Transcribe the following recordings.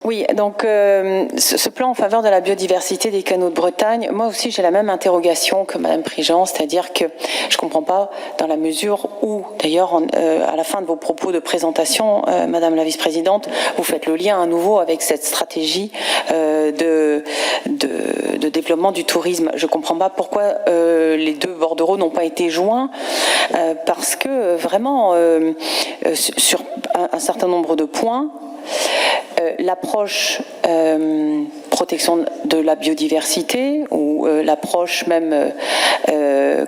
Oui, donc ce plan en faveur de la biodiversité des canaux de Bretagne, moi aussi j'ai la même interrogation que Madame Prigent, c'est-à-dire que je ne comprends pas dans la mesure où, d'ailleurs, à la fin de vos propos de présentation, Madame la vice-présidente, vous faites le lien à nouveau avec cette stratégie de développement du tourisme. Je ne comprends pas pourquoi les deux bordereaux n'ont pas été joints, parce que vraiment, sur un certain nombre de points, l'approche protection de la biodiversité ou l'approche même,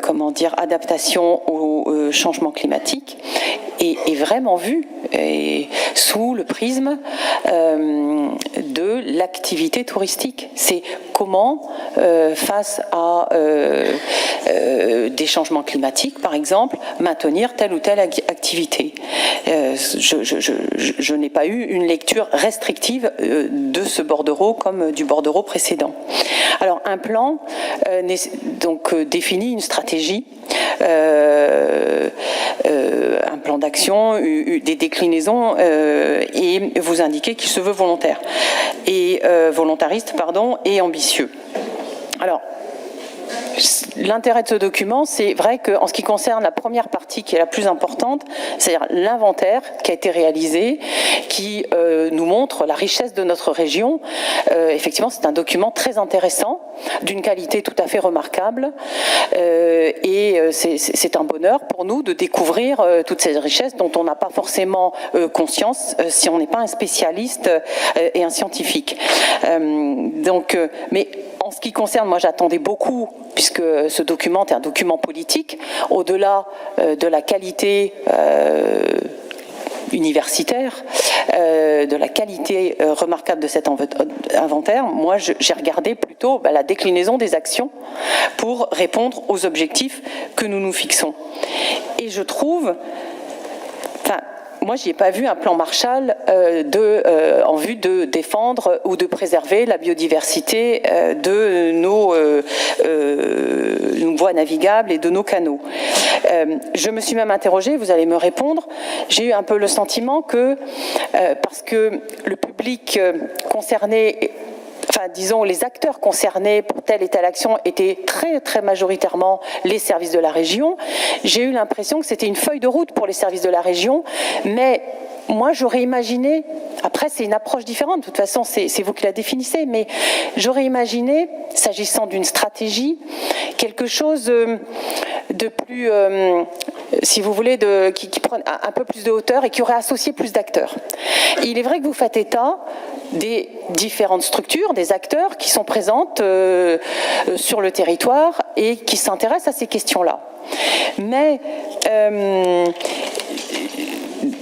comment dire, adaptation au changement climatique est vraiment vue sous le prisme de l'activité touristique. C'est comment, face à des changements climatiques, par exemple, maintenir telle ou telle activité. Je n'ai pas eu une lecture restrictive de ce bordereau comme du bordereau précédent. Alors un plan donc définit une stratégie, un plan d'action, des déclinaisons et vous indiquez qu'il se veut volontaire et volontariste, pardon, et ambitieux. Alors l'intérêt de ce document, c'est vrai qu'en ce qui concerne la première partie qui est la plus importante, c'est-à-dire l'inventaire qui a été réalisé, qui nous montre la richesse de notre région. Effectivement, c'est un document très intéressant, d'une qualité tout à fait remarquable, et c'est un bonheur pour nous de découvrir toutes ces richesses dont on n'a pas forcément conscience si on n'est pas un spécialiste et un scientifique. Mais en ce qui concerne, moi j'attendais beaucoup, puisque ce document est un document politique, au-delà de la qualité universitaire, de la qualité remarquable de cet inventaire, moi j'ai regardé plutôt la déclinaison des actions pour répondre aux objectifs que nous nous fixons. Et je trouve, moi, j'y ai pas vu un plan Marshall en vue de défendre ou de préserver la biodiversité de nos voies navigables et de nos canaux. Je me suis même interrogée, vous allez me répondre, j'ai eu un peu le sentiment que, parce que le public concerné, disons, les acteurs concernés pour telle et telle action étaient très, très majoritairement les services de la région. J'ai eu l'impression que c'était une feuille de route pour les services de la région, mais moi, j'aurais imaginé, après c'est une approche différente, de toute façon c'est vous qui la définissez, mais j'aurais imaginé, s'agissant d'une stratégie, quelque chose de plus, si vous voulez, qui prenne un peu plus de hauteur et qui aurait associé plus d'acteurs. Il est vrai que vous faites état des différentes structures, des acteurs qui sont présentes sur le territoire et qui s'intéressent à ces questions-là. Mais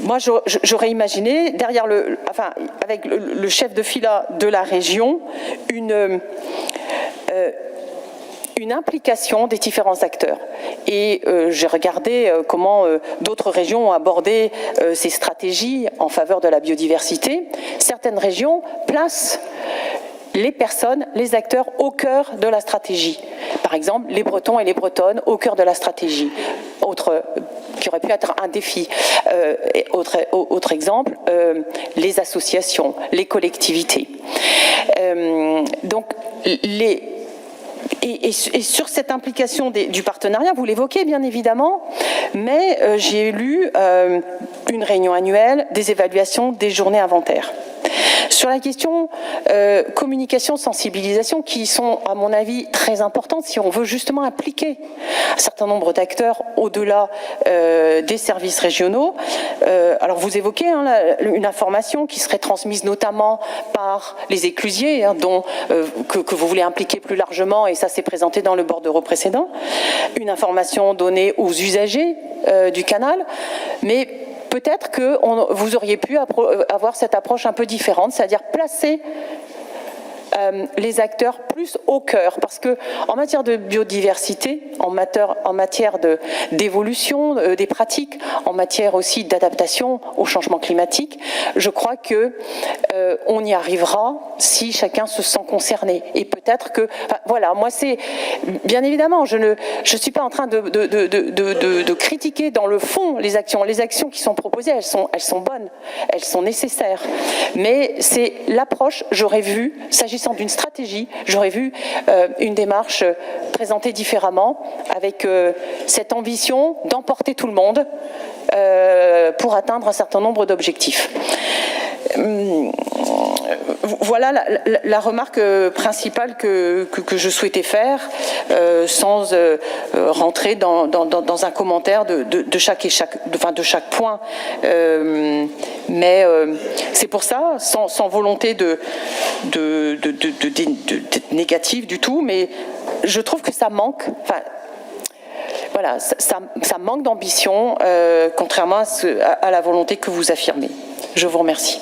moi, j'aurais imaginé, derrière avec le chef de fila de la région, une implication des différents acteurs. Et j'ai regardé comment d'autres régions ont abordé ces stratégies en faveur de la biodiversité. Certaines régions placent les personnes, les acteurs au cœur de la stratégie. Par exemple, les Bretons et les Bretonnes au cœur de la stratégie. Autre qui aurait pu être un défi. Autre exemple, les associations, les collectivités. Donc, Et sur cette implication du partenariat, vous l'évoquez bien évidemment, mais j'ai lu une réunion annuelle, des évaluations, des journées inventaires. Sur la question communication, sensibilisation, qui sont à mon avis très importantes si on veut justement impliquer un certain nombre d'acteurs au-delà des services régionaux. Alors vous évoquez une information qui serait transmise notamment par les éclusiers, que vous voulez impliquer plus largement, et ça s'est présenté dans le bordereau précédent. Une information donnée aux usagers du canal, mais peut-être que vous auriez pu avoir cette approche un peu différente, c'est-à-dire placer les acteurs plus au cœur, parce que en matière de biodiversité, en matière d'évolution des pratiques, en matière aussi d'adaptation au changement climatique, je crois que on y arrivera si chacun se sent concerné. Et peut-être que, enfin, voilà, moi c'est, bien évidemment, je suis pas en train de critiquer dans le fond les actions. Les actions qui sont proposées, elles sont bonnes, elles sont nécessaires. Mais c'est l'approche, j'aurais vu, s'agissant d'une stratégie, j'aurais vu une démarche présentée différemment, avec cette ambition d'emporter tout le monde pour atteindre un certain nombre d'objectifs. Voilà la remarque principale que je souhaitais faire, sans rentrer dans un commentaire de chaque point. Mais c'est pour ça, sans volonté d'être négative du tout, mais je trouve que ça manque. Enfin, voilà, ça manque d'ambition, contrairement à la volonté que vous affirmez. Je vous remercie.